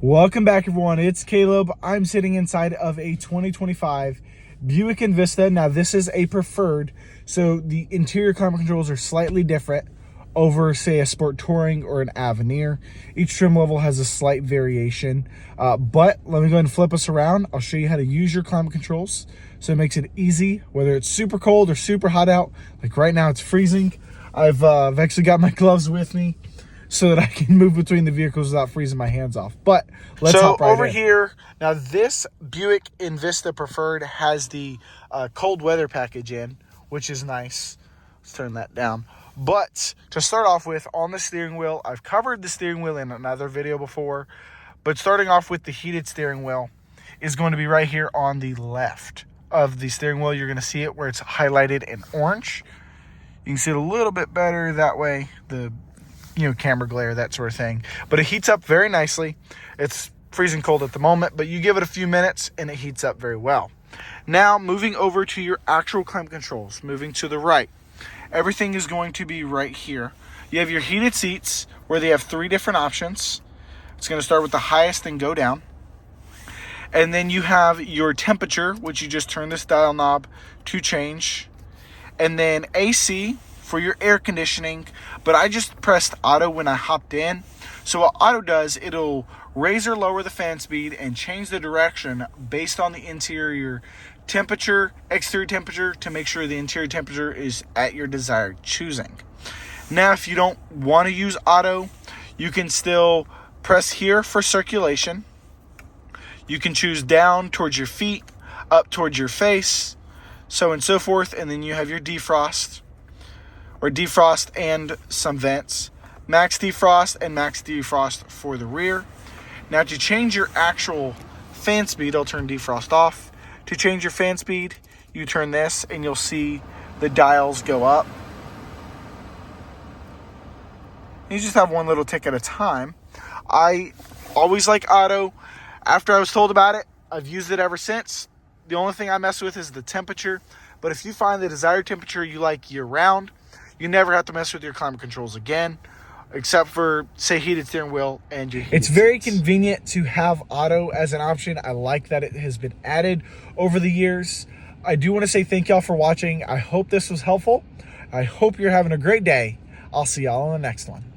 Welcome back, everyone. It's Caleb. I'm sitting inside of a 2025 Buick Envista. Now, this is a preferred, so the interior climate controls are slightly different over, say, a Sport Touring or an Avenir. Each trim level has a slight variation, but let me go ahead and flip us around. I'll show you how to use your climate controls, so it makes it easy, whether it's super cold or super hot out. Like right now, it's freezing. I've actually got my gloves with me so that I can move between the vehicles without freezing my hands off. But let's hop right over in. here, now this Buick Envista Preferred has the cold weather package in, which is nice. Let's turn that down. But to start off with, on the steering wheel, I've covered the steering wheel in another video before, but starting off with the heated steering wheel is going to be right here on the left of the steering wheel. You're going to see it where it's highlighted in orange. You can see it a little bit better that way, the camera glare, that sort of thing. But it heats up very nicely. It's freezing cold at the moment, but you give it a few minutes and it heats up very well. Now, moving over to your actual climate controls, moving to the right. Everything is going to be right here. You have your heated seats where they have 3 different options. It's going to start with the highest and go down. And then you have your temperature, which you just turn this dial knob to change. And then AC for your air conditioning, but I just pressed auto when I hopped in. So what auto does, it'll raise or lower the fan speed and change the direction based on the interior temperature, exterior temperature, to make sure the interior temperature is at your desired choosing. Now, if you don't want to use auto, you can still press here for circulation. You can choose down towards your feet, up towards your face, so on and so forth, and then you have your defrost, or defrost and some vents, max defrost and max defrost for the rear. Now, to change your actual fan speed, I'll turn defrost off. To change your fan speed, you turn this and you'll see the dials go up. You just have one little tick at a time. I always like auto. After I was told about it, I've used it ever since. The only thing I mess with is the temperature. But if you find the desired temperature you like year round, you never have to mess with your climate controls again, except for, say, heated steering wheel and your heated It's very seats. convenient to have auto as an option. I like that it has been added over the years. I do want to say thank y'all for watching. I hope this was helpful. I hope you're having a great day. I'll see y'all on the next one.